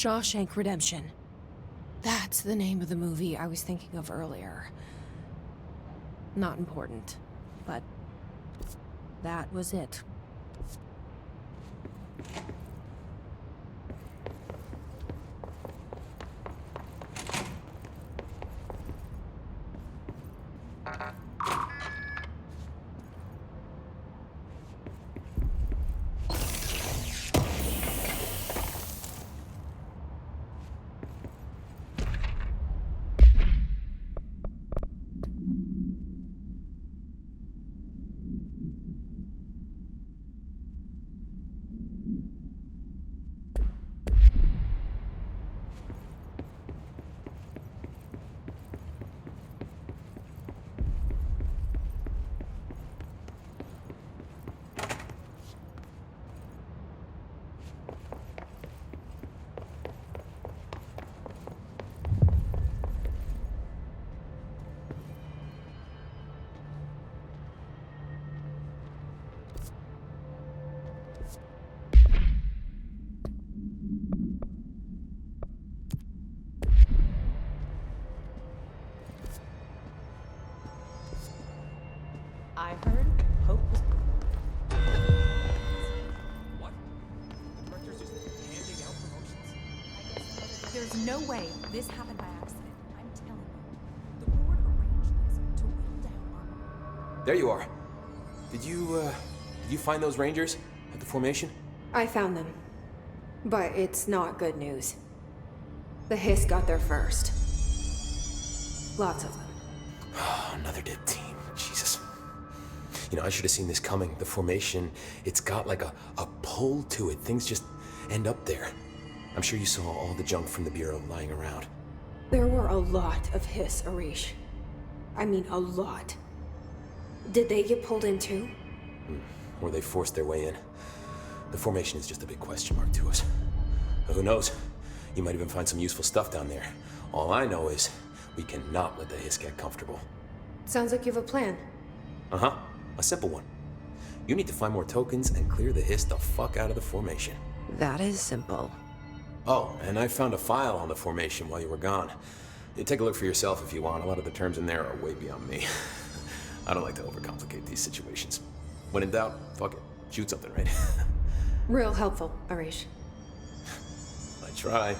Shawshank Redemption. That's the name of the movie I was thinking of earlier. Not important, but that was it. I heard Hope was... What? The director's just handing out promotions? There's no way this happened by accident. I'm telling you. The board arranged this to whittle down our... There you are. Did you find those Rangers at the formation? I found them. But it's not good news. The Hiss got there first. Lots of them. Another dead team. Jesus. You know, I should have seen this coming. The formation, it's got like a pull to it. Things just end up there. I'm sure you saw all the junk from the Bureau lying around. There were a lot of Hiss, Arish. I mean, a lot. Did they get pulled in too? Or they forced their way in. The formation is just a big question mark to us. Who knows? You might even find some useful stuff down there. All I know is we cannot let the Hiss get comfortable. Sounds like you have a plan. Uh-huh. A simple one. You need to find more tokens and clear the Hiss the fuck out of the formation. That is simple. Oh, and I found a file on the formation while you were gone. You take a look for yourself if you want. A lot of the terms in there are way beyond me. I don't like to overcomplicate these situations. When in doubt, fuck it. Shoot something, right? Real helpful, Arish. I try.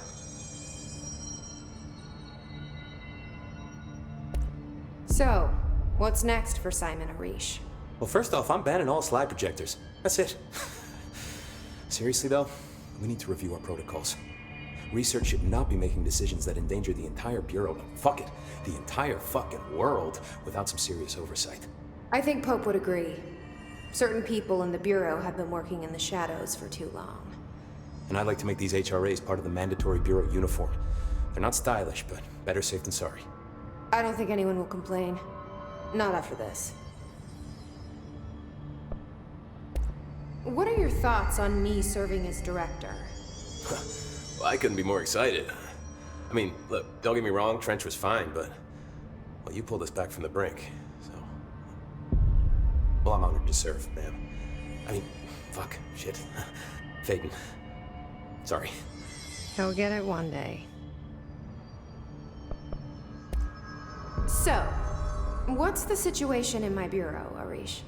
So, what's next for Simon Arish? Well, first off, I'm banning all slide projectors. That's it. Seriously, though, we need to review our protocols. Research should not be making decisions that endanger the entire Bureau. Fuck it. The entire fucking world without some serious oversight. I think Pope would agree. Certain people in the Bureau have been working in the shadows for too long. And I'd like to make these HRAs part of the mandatory Bureau uniform. They're not stylish, but better safe than sorry. I don't think anyone will complain. Not after this. What are your thoughts on me serving as director? Well, I couldn't be more excited. I mean, look, don't get me wrong, Trench was fine, but... Well, you pulled us back from the brink, so... Well, I'm honored to serve, ma'am. I mean, fuck, shit. Phaeton. Sorry. He'll get it one day. So, what's the situation in my bureau, Arish?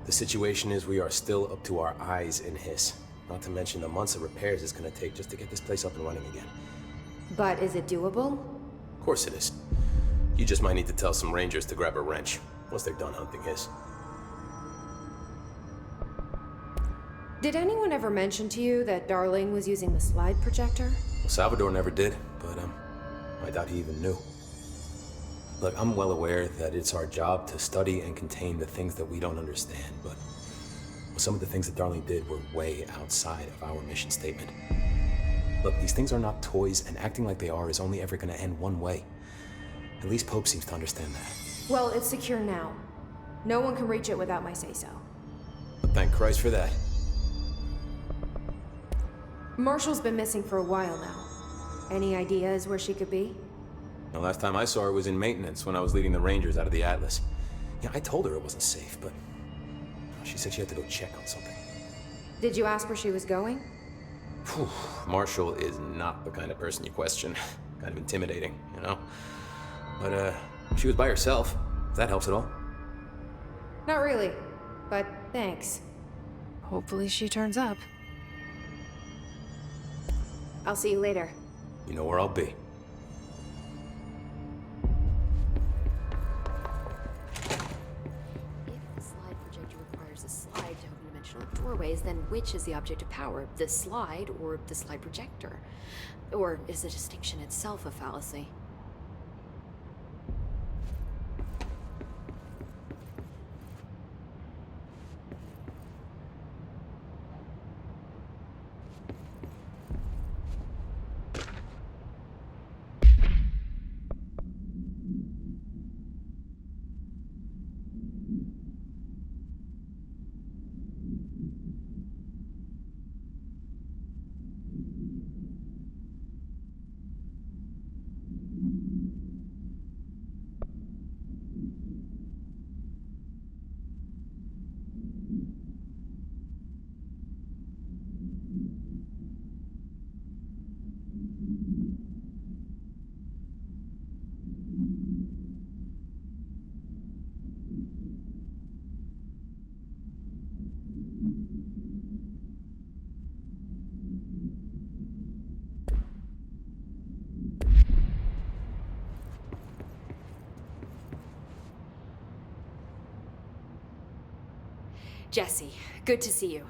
The situation is we are still up to our eyes in Hiss. Not to mention the months of repairs it's gonna take just to get this place up and running again. But is it doable? Of course it is. You just might need to tell some Rangers to grab a wrench once they're done hunting Hiss. Did anyone ever mention to you that Darling was using the slide projector? Well, Salvador never did, but I doubt he even knew. Look, I'm well aware that it's our job to study and contain the things that we don't understand, but well, some of the things that Darling did were way outside of our mission statement. Look, these things are not toys, and acting like they are is only ever gonna end one way. At least Pope seems to understand that. Well, it's secure now. No one can reach it without my say-so. But thank Christ for that. Marshall's been missing for a while now. Any ideas where she could be? The last time I saw her was in maintenance when I was leading the Rangers out of the Atlas. Yeah, I told her it wasn't safe, but she said she had to go check on something. Did you ask where she was going? Whew, Marshall is not the kind of person you question. Kind of intimidating, you know? But, she was by herself, if that helps at all. Not really, but thanks. Hopefully she turns up. I'll see you later. You know where I'll be. If the slide projector requires a slide to open dimensional doorways, then which is the object of power? The slide or the slide projector? Or is the distinction itself a fallacy? Jesse, good to see you.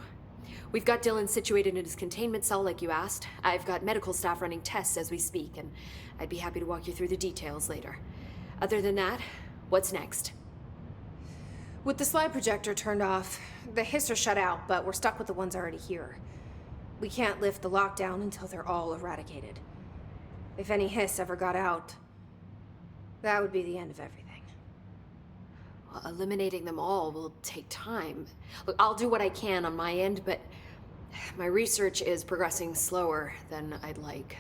We've got Dylan situated in his containment cell like you asked. I've got medical staff running tests as we speak, and I'd be happy to walk you through the details later. Other than that, what's next? With the slide projector turned off, the hiss are shut out, but we're stuck with the ones already here. We can't lift the lockdown until they're all eradicated. If any hiss ever got out, that would be the end of everything. Well, eliminating them all will take time. Look, I'll do what I can on my end, but my research is progressing slower than I'd like.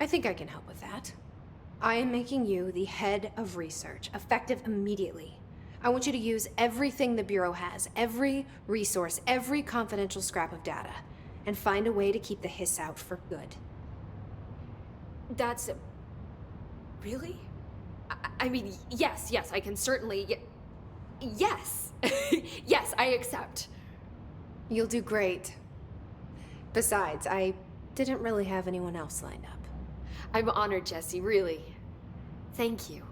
I think I can help with that. I am making you the head of research, effective immediately. I want you to use everything the Bureau has, every resource, every confidential scrap of data, and find a way to keep the hiss out for good. That's... really? I mean, yes, I can certainly... Yes! Yes, I accept. You'll do great. Besides, I didn't really have anyone else lined up. I'm honored, Jesse, really. Thank you.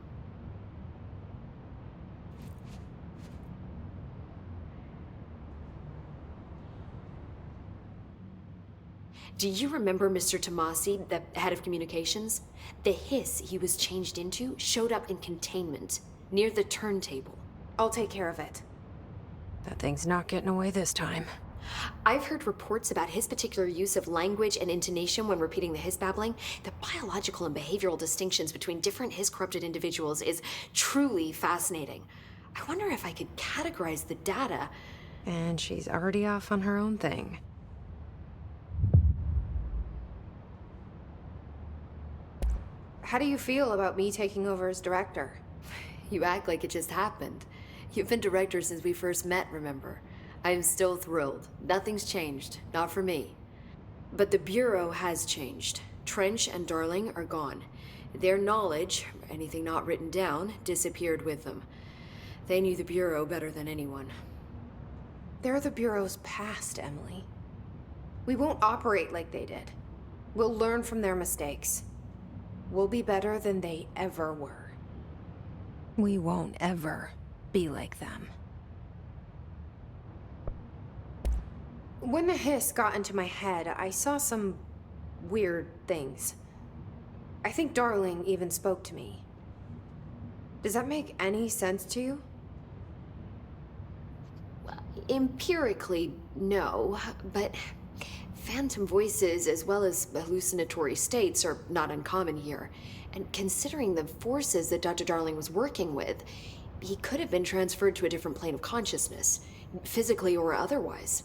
Do you remember Mr. Tomasi, the head of communications? The hiss he was changed into showed up in containment, near the turntable. I'll take care of it. That thing's not getting away this time. I've heard reports about his particular use of language and intonation when repeating the hiss babbling. The biological and behavioral distinctions between different hiss-corrupted individuals is truly fascinating. I wonder if I could categorize the data. And she's already off on her own thing. How do you feel about me taking over as director? You act like it just happened. You've been director since we first met, remember? I'm still thrilled. Nothing's changed. Not for me. But the Bureau has changed. Trench and Darling are gone. Their knowledge, anything not written down, disappeared with them. They knew the Bureau better than anyone. They're the Bureau's past, Emily. We won't operate like they did. We'll learn from their mistakes. We'll be better than they ever were. We won't ever be like them. When the hiss got into my head, I saw some weird things. I think Darling even spoke to me. Does that make any sense to you? Well, empirically, no, but phantom voices as well as hallucinatory states are not uncommon here. And considering the forces that Dr. Darling was working with, he could have been transferred to a different plane of consciousness, physically or otherwise.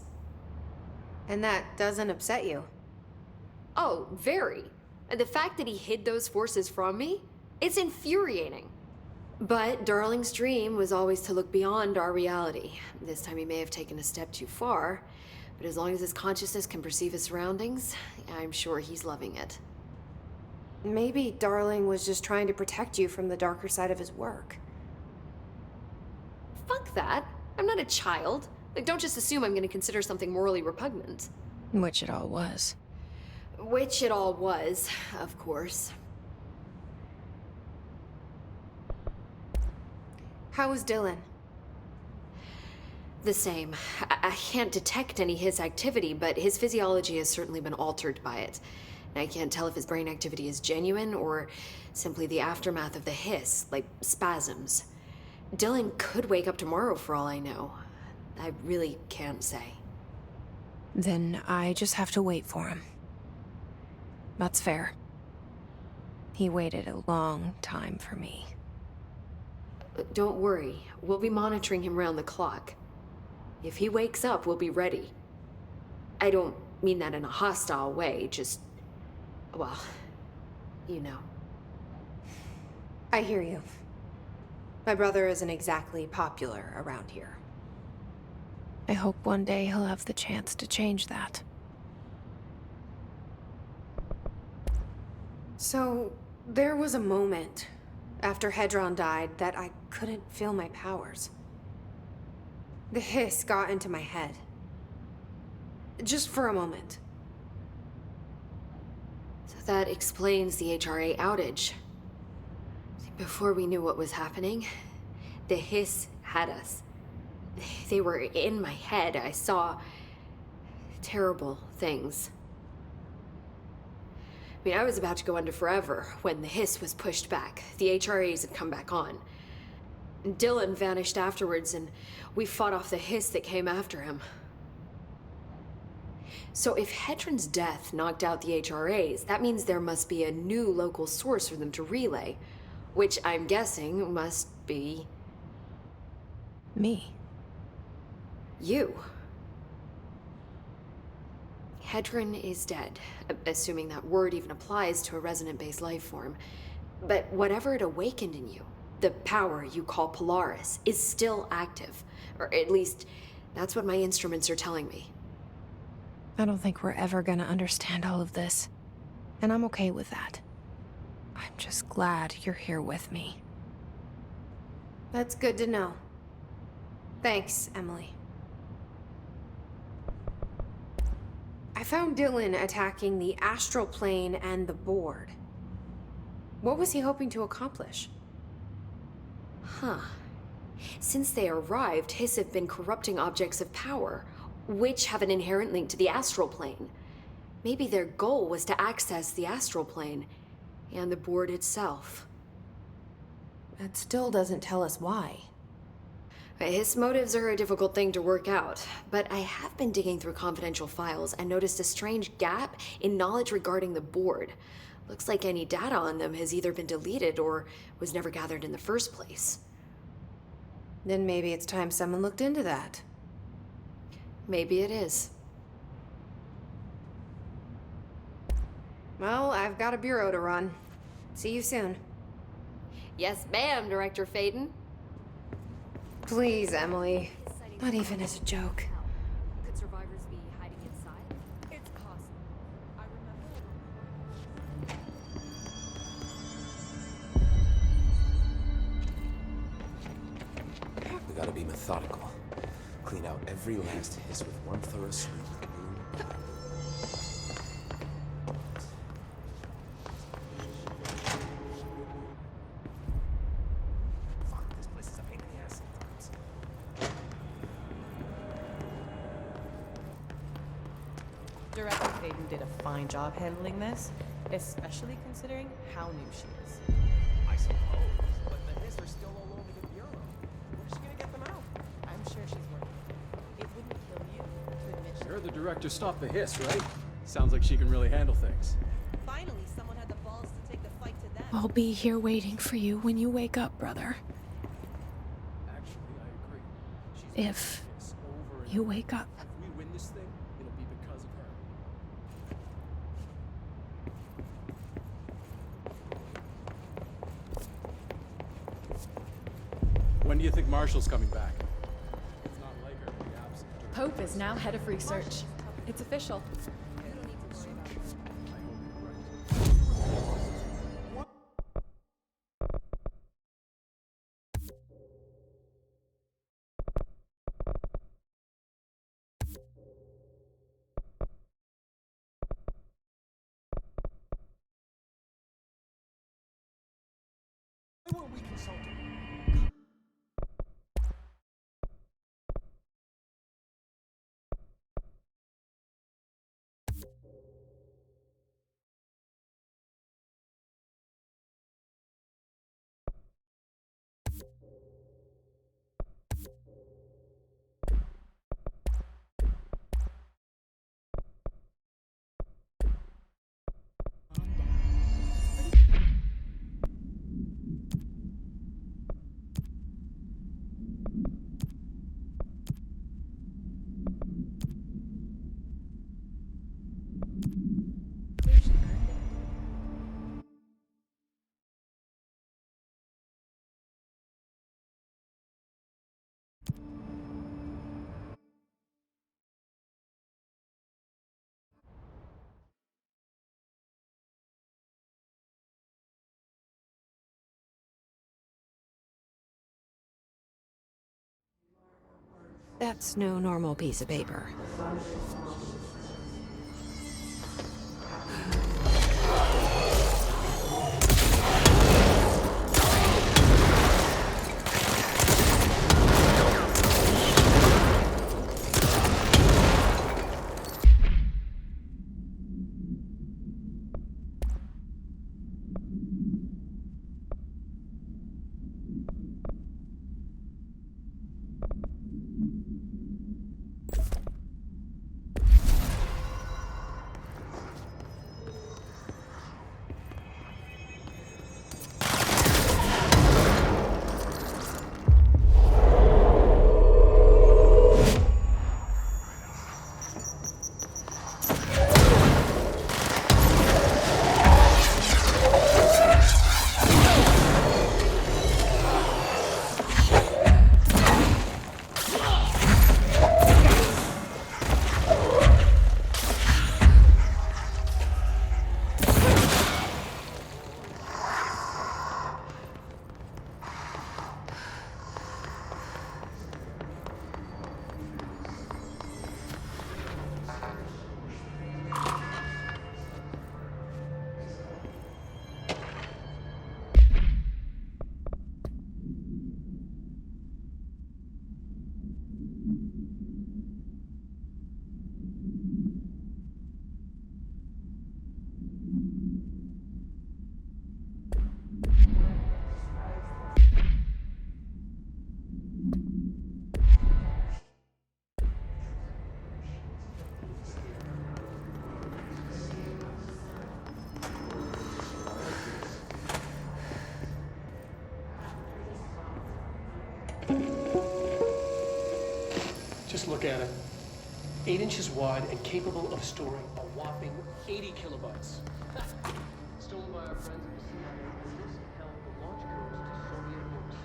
And that doesn't upset you? Oh, very. The fact that he hid those forces from me, it's infuriating. But Darling's dream was always to look beyond our reality. This time he may have taken a step too far, But as long as his consciousness can perceive his surroundings, I'm sure he's loving it. Maybe Darling was just trying to protect you from the darker side of his work. Fuck that. I'm not a child. Like, don't just assume I'm gonna consider something morally repugnant. Which it all was. Which it all was, of course. How was Dylan? The same. I can't detect any hiss activity, but his physiology has certainly been altered by it. And I can't tell if his brain activity is genuine or simply the aftermath of the hiss, like spasms. Dylan could wake up tomorrow for all I know. I really can't say. Then I just have to wait for him. That's fair. He waited a long time for me. Don't worry. We'll be monitoring him round the clock. If he wakes up, we'll be ready. I don't mean that in a hostile way, just... well, you know. I hear you. My brother isn't exactly popular around here. I hope one day he'll have the chance to change that. So, there was a moment after Hedron died that I couldn't feel my powers. The hiss got into my head. Just for a moment. So that explains the HRA outage. Before we knew what was happening, the hiss had us. They were in my head. I saw terrible things. I mean, I was about to go under forever when the hiss was pushed back. The HRAs had come back on. Dylan vanished afterwards, and we fought off the hiss that came after him. So if Hedron's death knocked out the HRAs, that means there must be a new local source for them to relay, which I'm guessing must be... me. You. Hedron is dead, assuming that word even applies to a resonant-based life form. But whatever it awakened in you, the power you call Polaris, is still active. Or at least, that's what my instruments are telling me. I don't think we're ever gonna understand all of this. And I'm okay with that. I'm just glad you're here with me. That's good to know. Thanks, Emily. I found Dylan attacking the astral plane and the board. What was he hoping to accomplish? Huh. Since they arrived, Hiss have been corrupting objects of power, which have an inherent link to the astral plane. Maybe their goal was to access the astral plane and the board itself. That still doesn't tell us why. His motives are a difficult thing to work out, but I have been digging through confidential files and noticed a strange gap in knowledge regarding the board. Looks like any data on them has either been deleted or was never gathered in the first place. Then maybe it's time someone looked into that. Maybe it is. Well, I've got a bureau to run. See you soon. Yes, ma'am, Director Faden. Please, Emily. Not even as a joke. Could survivors be hiding inside? It's possible. I remember. We gotta be methodical. Clean out every last hiss with one thorough sweep. Fuck, this place is a pain in the ass sometimes. Director Faden did a fine job handling this, especially considering how new she is. I suppose, but the hiss are still all over the bureau. Where's she gonna get them out? I'm sure she's working. It wouldn't kill you to admit she... Heard the director stopped the hiss, right? Sounds like she can really handle things. Finally, someone had the balls to take the fight to them. I'll be here waiting for you when you wake up, brother. Actually, I agree. She's If doing this over and you over. wake up. If we win this thing, it'll be because of her. When do you think Marshall's coming back? It's not like her to be absent during Pope is now head of research. It's official. Why weren't we consulted? That's no normal piece of paper. Just look at it. 8 inches wide and capable of storing a whopping 80 kilobytes. Stolen by our friends at the CIA business and held the launch codes to Soviet hopes.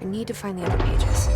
I need to find the other pages.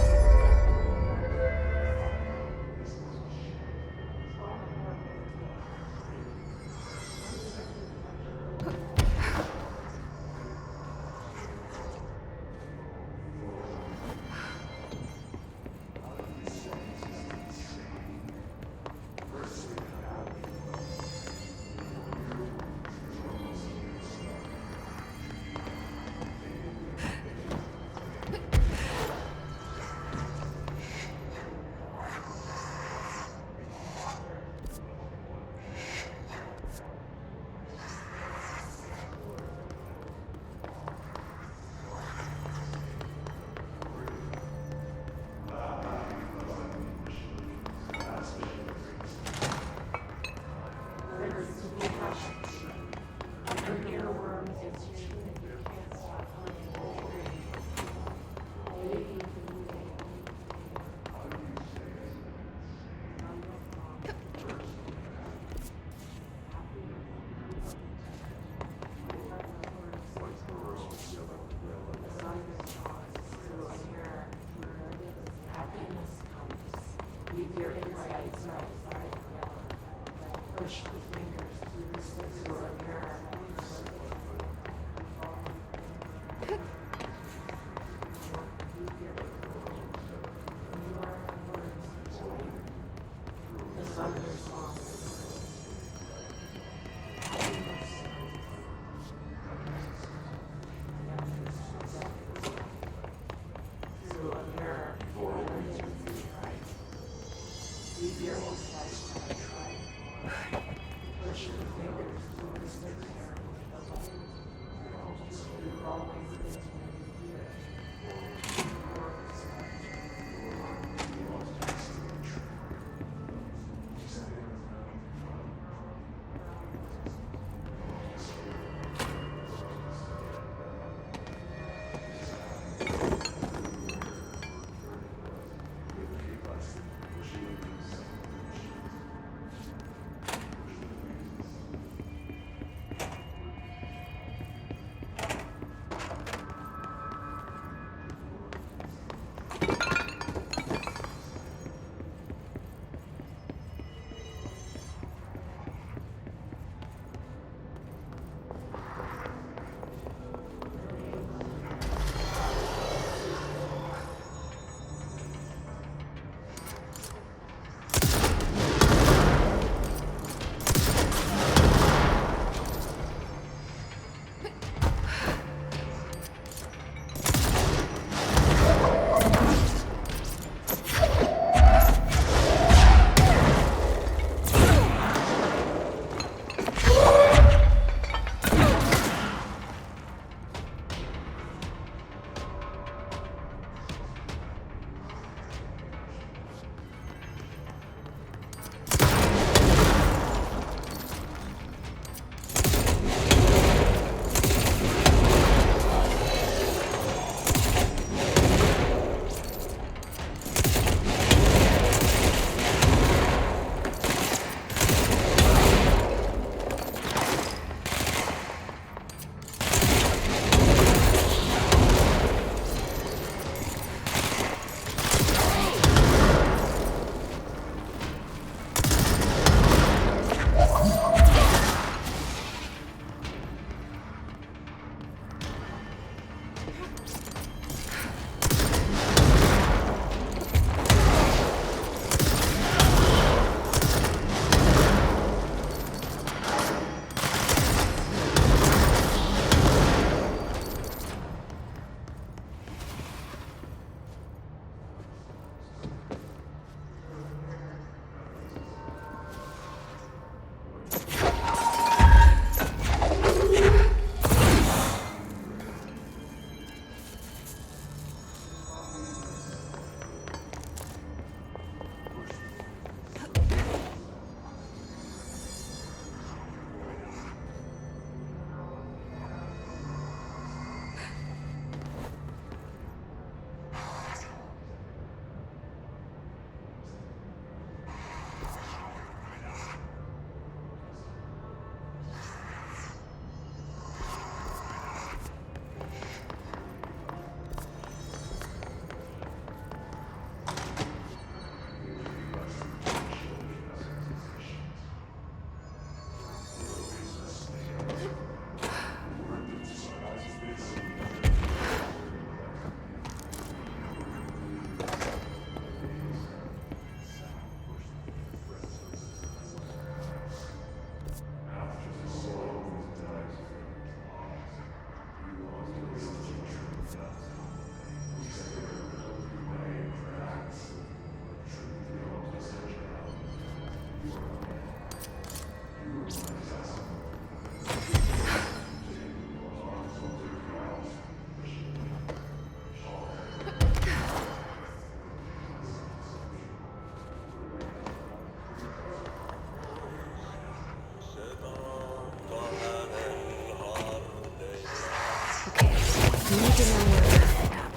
we're gonna end up.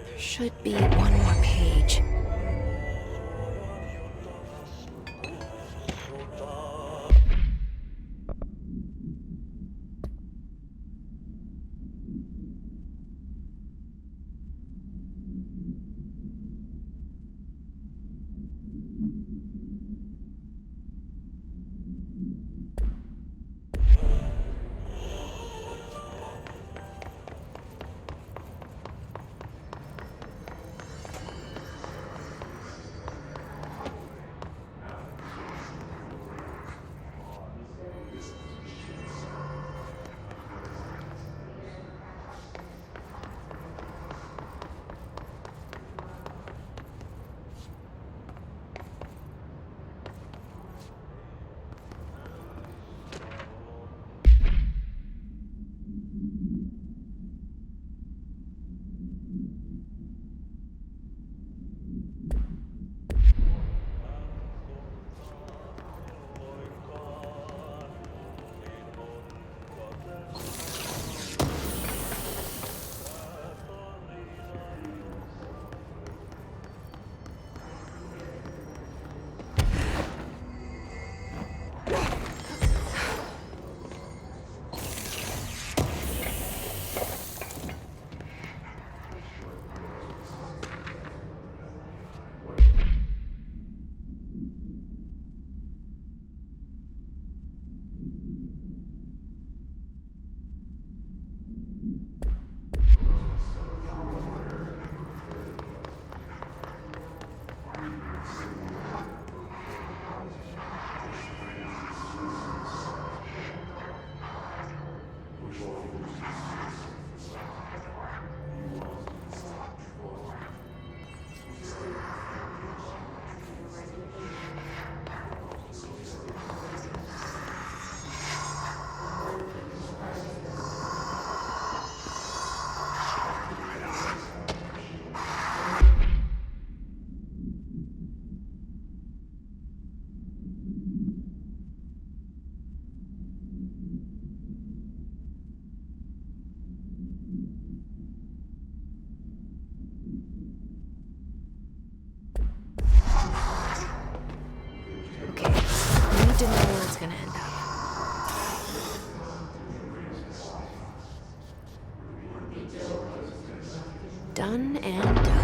There should be one more page. To know where it's gonna end up. Done and done.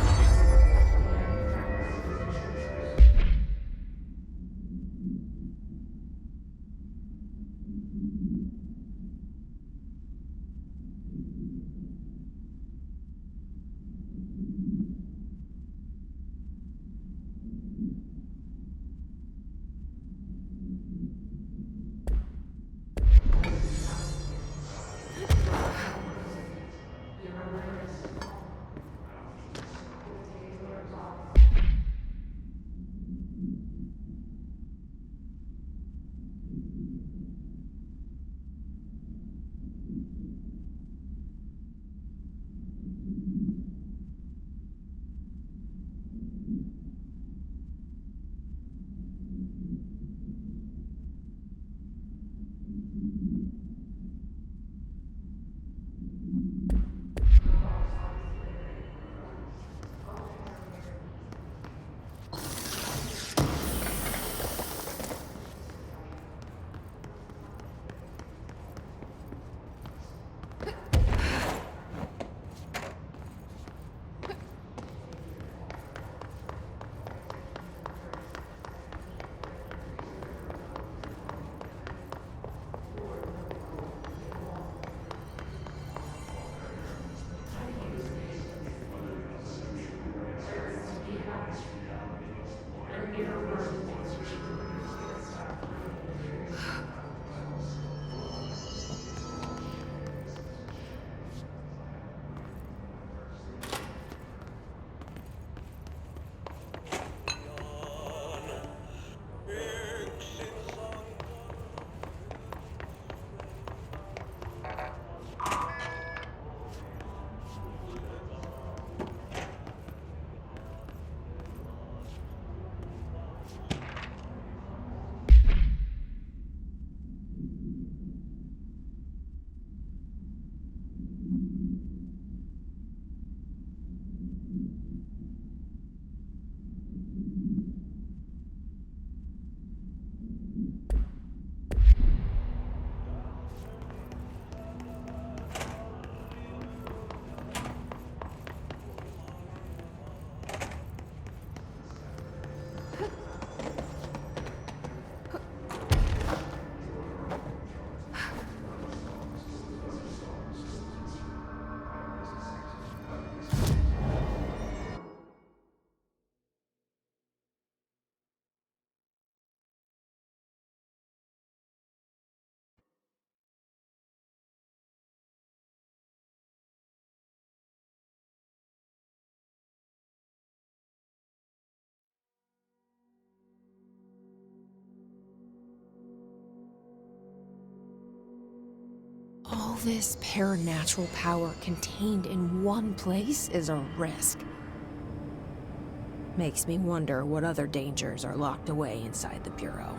this paranatural power contained in one place is a risk. Makes me wonder what other dangers are locked away inside the Bureau.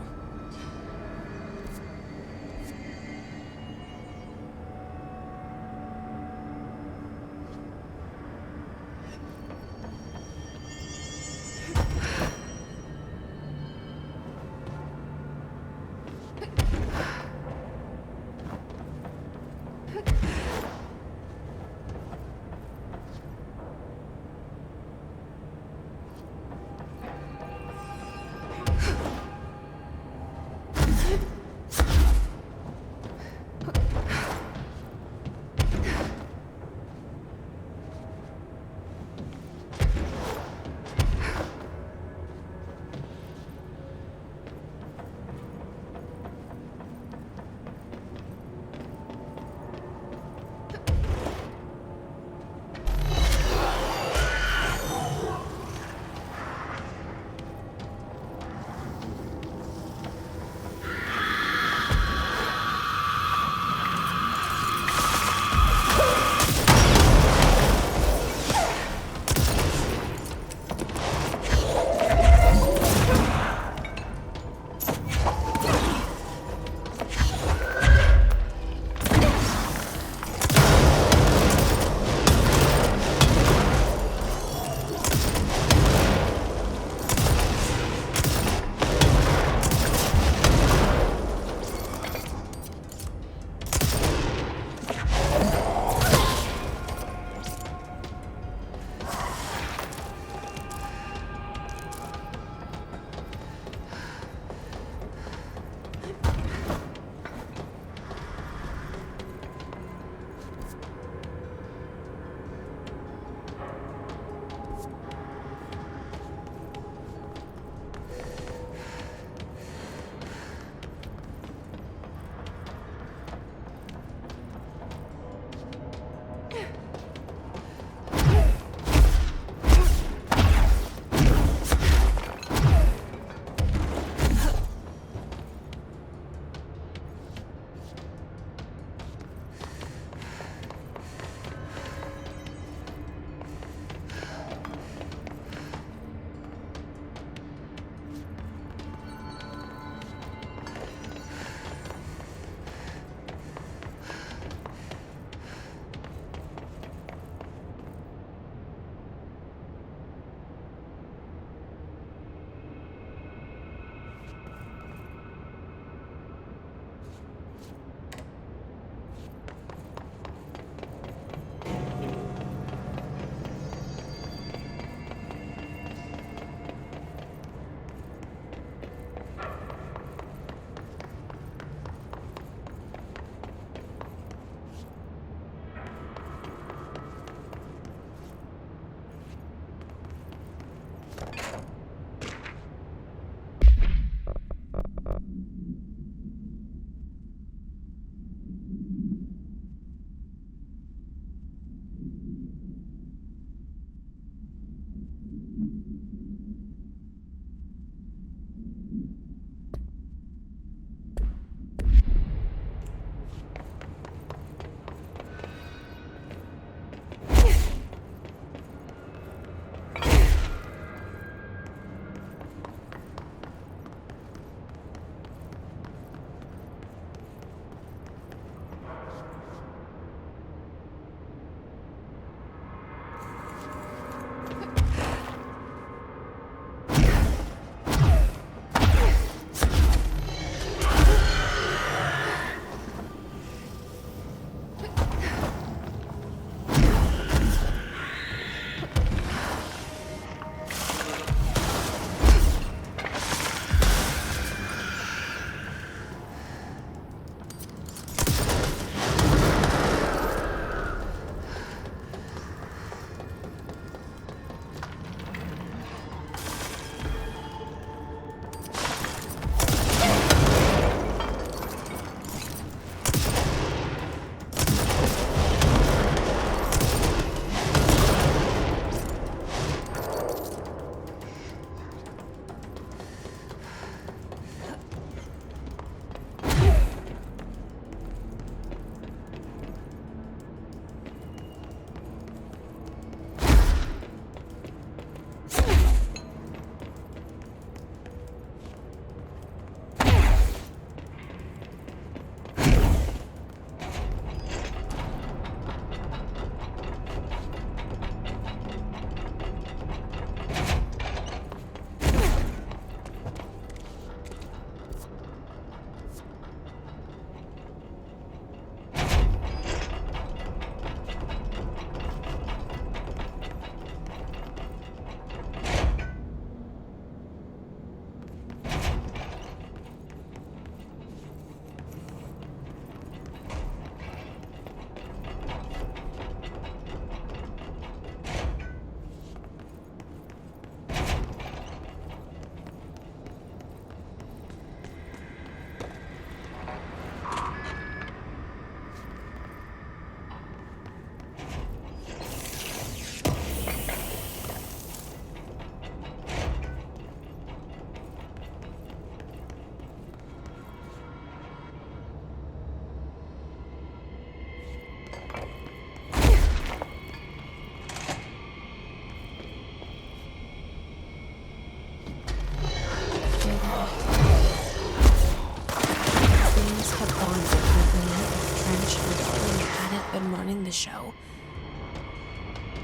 I'm running the show.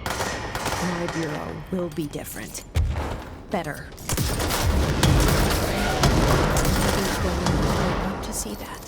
My bureau will be different. Better. Nobody's going to want to see that.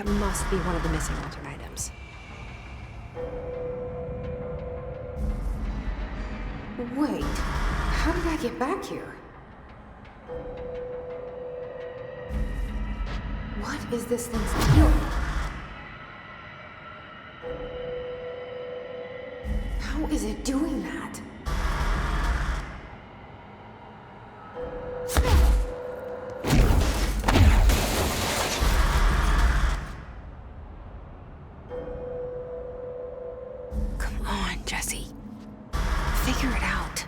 That must be one of the missing altered items. Wait, how did I get back here? What is this thing's deal? How is it doing that? Come on, Jesse. Figure it out.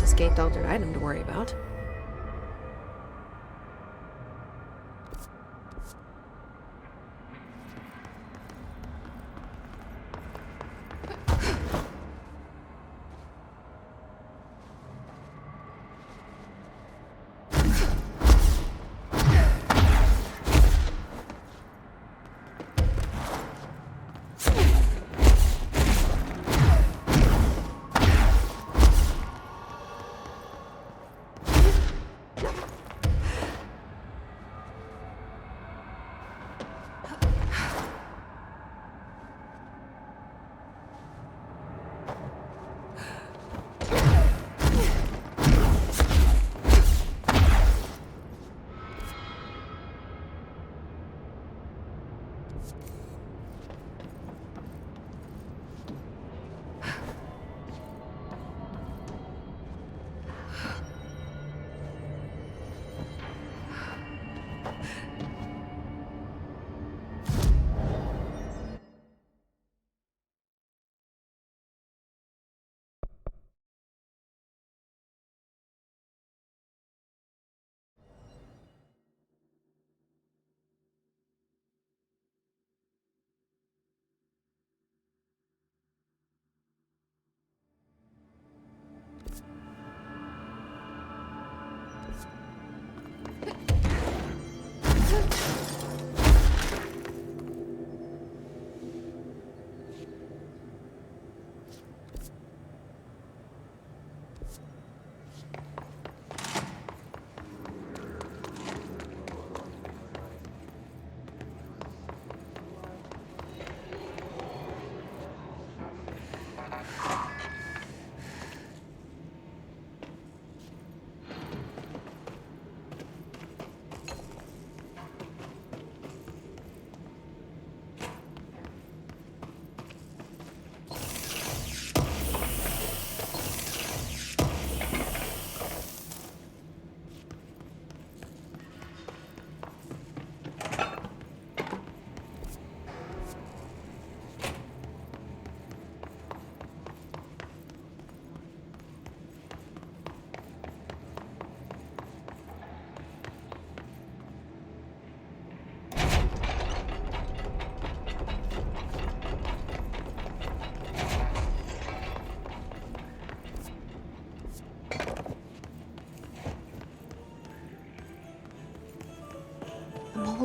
Escaped altered item to worry about.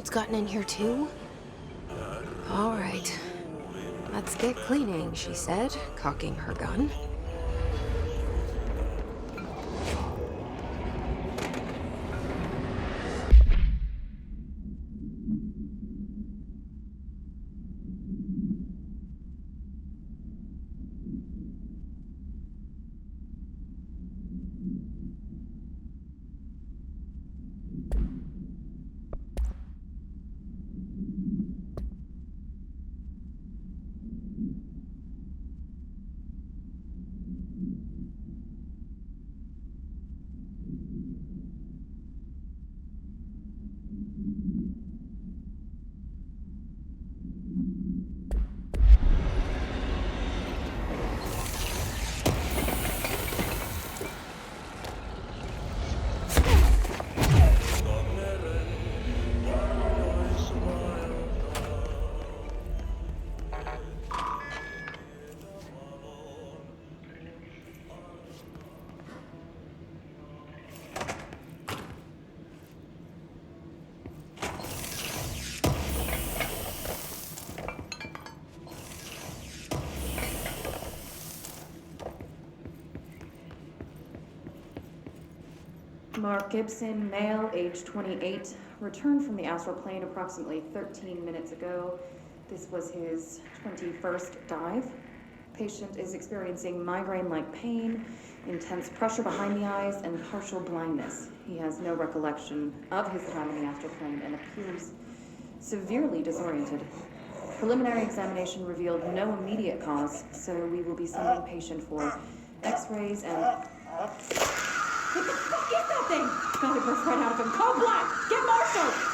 cold's gotten in here too? All right. Let's get cleaning, she said, cocking her gun. Mark Gibson, male, age 28, returned from the astral plane approximately 13 minutes ago. This was his 21st dive. Patient is experiencing migraine-like pain, intense pressure behind the eyes, and partial blindness. He has no recollection of his time in the astral plane and appears severely disoriented. Preliminary examination revealed no immediate cause, so we will be sending patient for x-rays and... What the fuck is that thing? Got it burst right out of him. Call black! Get Marshall!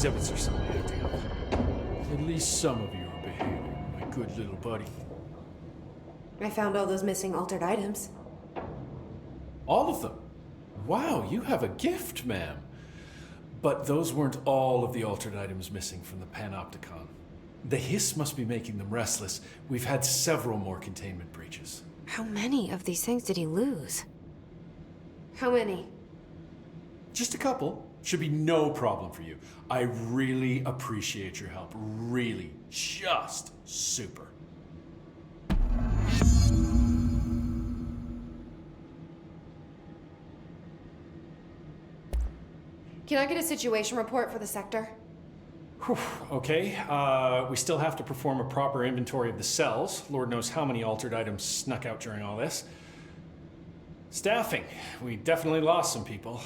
exhibits are something acting up. At least some of you are behaving, my good little buddy. I found all those missing altered items. All of them? Wow, you have a gift, ma'am. But those weren't all of the altered items missing from the panopticon. The hiss must be making them restless. We've had several more containment breaches. How many of these things did he lose? How many? Just a couple. Should be no problem for you. I really appreciate your help. Really. Just super. Can I get a situation report for the sector? Whew, okay, we still have to perform a proper inventory of the cells. Lord knows how many altered items snuck out during all this. Staffing. We definitely lost some people.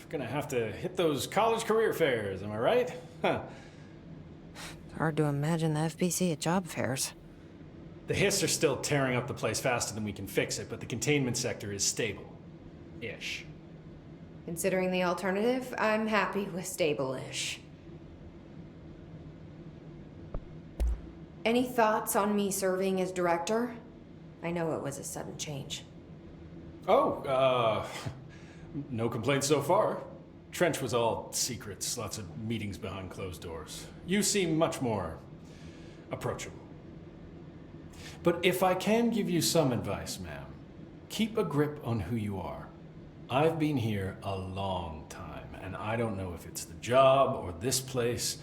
Gonna have to hit those college career fairs, am I right? Huh. It's hard to imagine the FBC at job fairs. The hiss are still tearing up the place faster than we can fix it, but the containment sector is stable. Ish. Considering the alternative, I'm happy with stable-ish. Any thoughts on me serving as director? I know it was a sudden change. Oh, no complaints so far. Trench was all secrets, lots of meetings behind closed doors. You seem much more approachable. But if I can give you some advice, ma'am, keep a grip on who you are. I've been here a long time, and I don't know if it's the job or this place,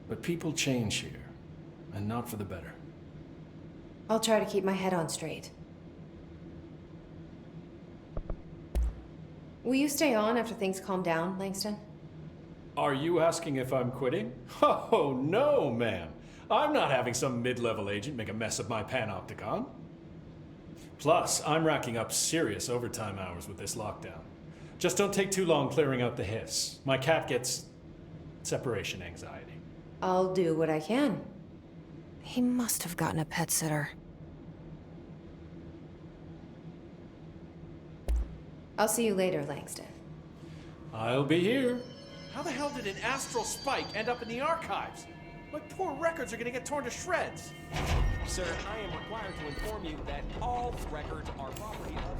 but people change here, and not for the better. I'll try to keep my head on straight. Will you stay on after things calm down, Langston? Are you asking if I'm quitting? Oh, no, ma'am. I'm not having some mid-level agent make a mess of my panopticon. Plus, I'm racking up serious overtime hours with this lockdown. Just don't take too long clearing out the hiss. My cat gets separation anxiety. I'll do what I can. He must have gotten a pet sitter. I'll see you later, Langston. I'll be here. How the hell did an astral spike end up in the archives? My poor records are gonna get torn to shreds. Sir, I am required to inform you that all records are property of